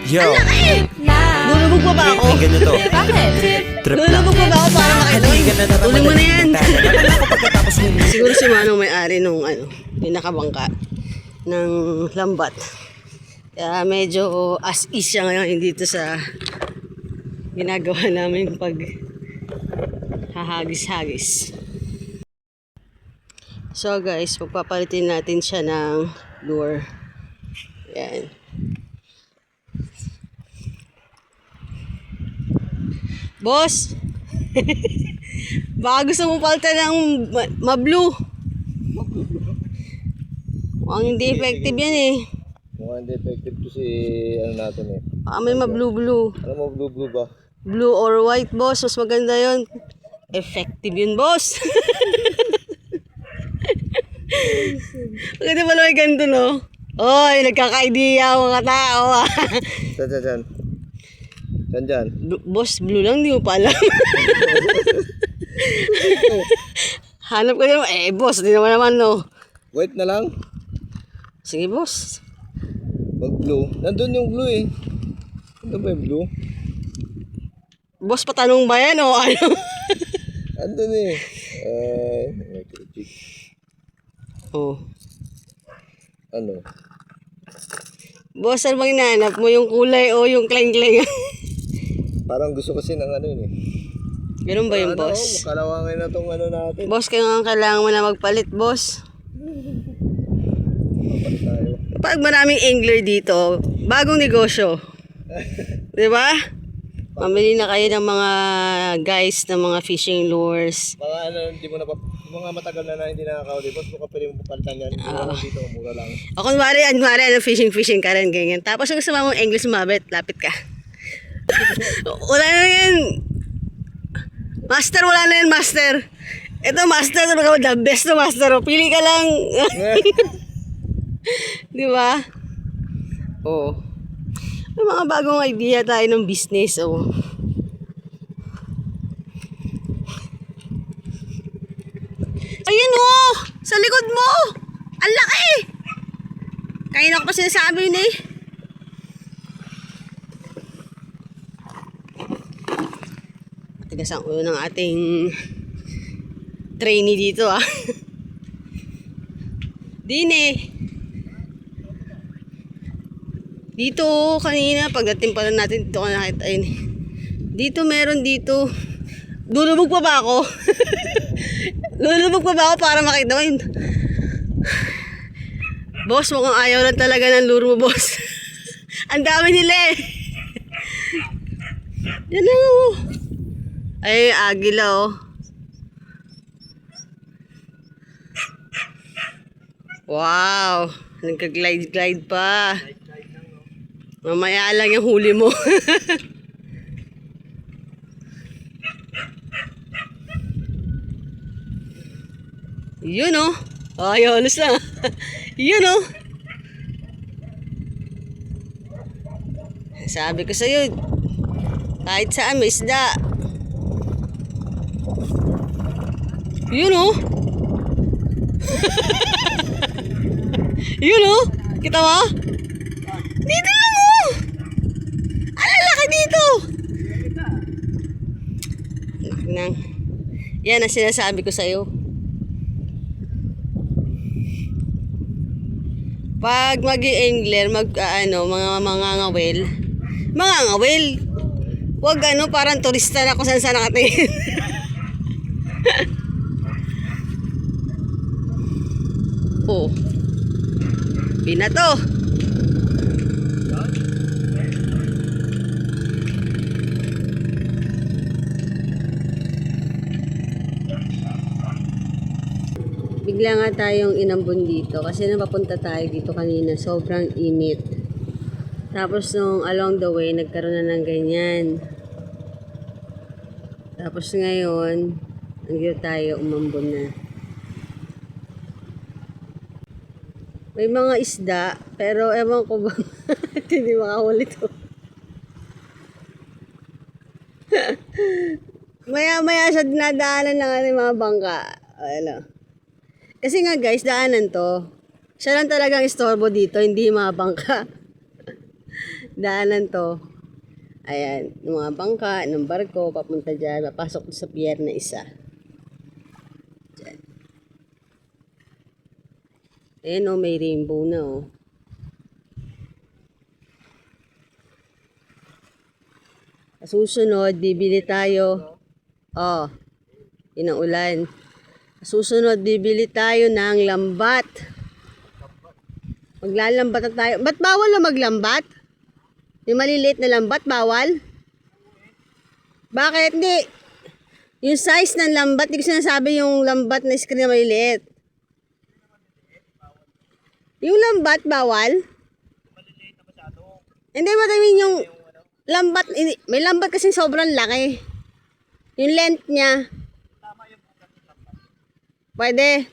Yo, Lulubog pa ba ako? pakinggan nyo to. Bakit? Trip lang. Lulubog pa ba ako para makita? Halika na naman. Tuloy mo na yan. Pagkatapos mo. Siguro si Manong may-ari nung pinakabangka ng lambat. Kaya medyo as is siya ngayon dito sa ginagawa namin pag hahagis-hagis. So guys, pagpapalitin natin siya ng lure. Yan. Boss! Baka gusto mo palta ng ma-blue. Mukhang hindi effective yan eh. Mukhang hindi effective to si ano natin eh. Baka may ma-blue-blue. Ano mo blue ba? Blue or white, boss. Mas maganda yon. Effective yun, boss. Maganda pala may ganito, no? Oy, nagkaka-idea mga tao. Saan? Saan dyan? Boss, blue lang, di mo pa alam. Hanap ka naman. Boss, di naman, no? White na lang? Sige, boss. Wag blue. Nandun yung blue eh. Ano ba yung blue? Boss, patanong ba yan o ano? Andun eh. Microchip. Oh. Ano? Boss, ano bang hinahanap mo? Yung kulay o yung kleng-kleng? Parang gusto kasi ng ano yun eh. Ganun ba yung Ano, boss? makalawangin na tong ano natin. Boss, kaya nga kailangan mo na magpalit, boss. Papalit tayo. Pag maraming angler dito, bagong negosyo. Di ba? Mamili na kayo ng mga guys ng mga fishing lures. Mga ano, hindi mo na mga matagal na hindi nakakauli. Boss, baka pwede mo papalitan yan. Mura lang dito, mura lang. O kunwari, fishing ka rin, ganyan. Tapos kung gusto mo mong English sumabit, lapit ka. Wala na yan. Master, wala na yan, master. Ito, master, the best na master. O, pili ka lang. Di ba? Oo. May mga bagong idea tayo ng business. Oh. Ayun oh! Sa likod mo! Ang laki! Kanina ko pa sinasabi yun eh. Matigas ang ulo ng ating trainee dito ah. Dine. Dito kanina pagdating pa lang natin dito nakita ayun. Dito meron dito. Lulubog pa ba ako? Lulubog pa ba ako para makita mo yun? Boss, mukhang ayaw lang talaga ng lure mo, boss. Ang dami nila eh. Yan lang oh. Ay, agila oh. Wow, nagka-glide pa. Mamaya lang yung huli mo. Yun oh. Ay, honest lang. Yun oh. Sabi ko sa'yo, kahit saan may isda. Yun oh. Yun oh. Kita mo? Dito lang oh. Ang laki dito. Laki nang. Yan ang sinasabi ko sa'yo. Pag mag-i-angler, mga ngawel. Wag parang turista na kung saan nakatingin. Oh. Binato. Bigla nga tayong inambon dito kasi napapunta tayo dito kanina, sobrang init. Tapos nung along the way, nagkaroon na ng ganyan. Tapos ngayon, nandito tayo, umambon na. May mga isda, pero ewan ko ba, hindi makahuli to. Maya-maya siya dinadaanan ng ating mga bangka. Ano. Kasi nga guys, daanan to. Siya lang talagang istorbo dito, hindi mga bangka. Daanan to. Ayan, yung mga bangka ng barko, papunta dyan, papasok sa pier na isa. Dyan. Ayan o, may rainbow na o. Susunod, bibili tayo. Oh, yun ang ulan. Susunod, bibili tayo ng lambat. Maglalambat na tayo. Ba't bawal na maglambat? Yung maliliit na lambat, bawal? Bakit? Hindi. Yung size ng lambat, hindi ko sinasabi yung lambat na screen na maliliit. Yung lambat, bawal? Hindi, what I mean yung lambat, may lambat kasi sobrang laki. Yung length niya. Pwede.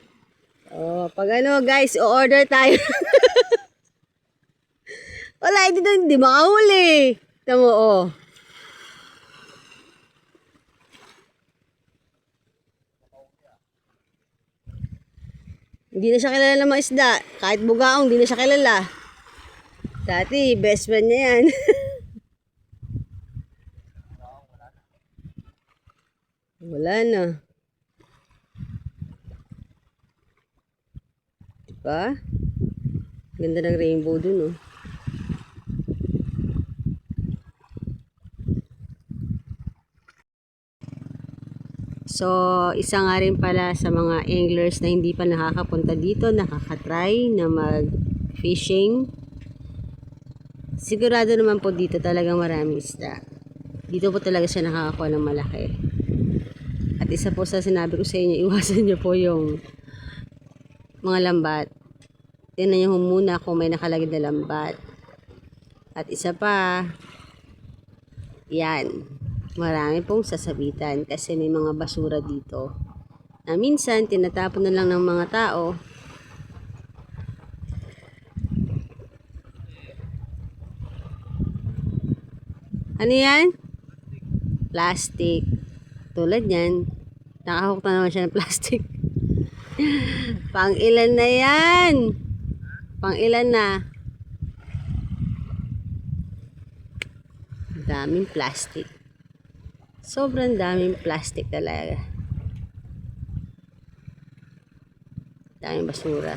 Oh, pag ano guys, o-order tayo. Wala, hindi makahuli. Tamo, oh. Hindi na siya kilala ng mga isda. Kahit bugaong, hindi na siya kilala. Dati, best friend niya yan. Wala na. Diba? Ganda ng rainbow dun, oh. So, isa nga rin pala sa mga anglers na hindi pa nakakapunta dito, nakakatry na mag-fishing. Sigurado naman po dito talagang maraming isda. Dito po talaga siya nakakakuha ng malaki. At isa po sa sinabi ko sa inyo, iwasan niyo po yung mga lambat. Tingnan niyo muna kung may nakalagay na lambat. At isa pa, yan. Marami pong sasabitan kasi may mga basura dito na minsan tinatapon na lang ng mga tao. Ano yan? Plastic. Tulad yan. Nakahawak na naman siya ng plastic. Pang ilan na yan? Pang ilan na? Daming plastic. Sobrang daming plastic talaga. Daming basura.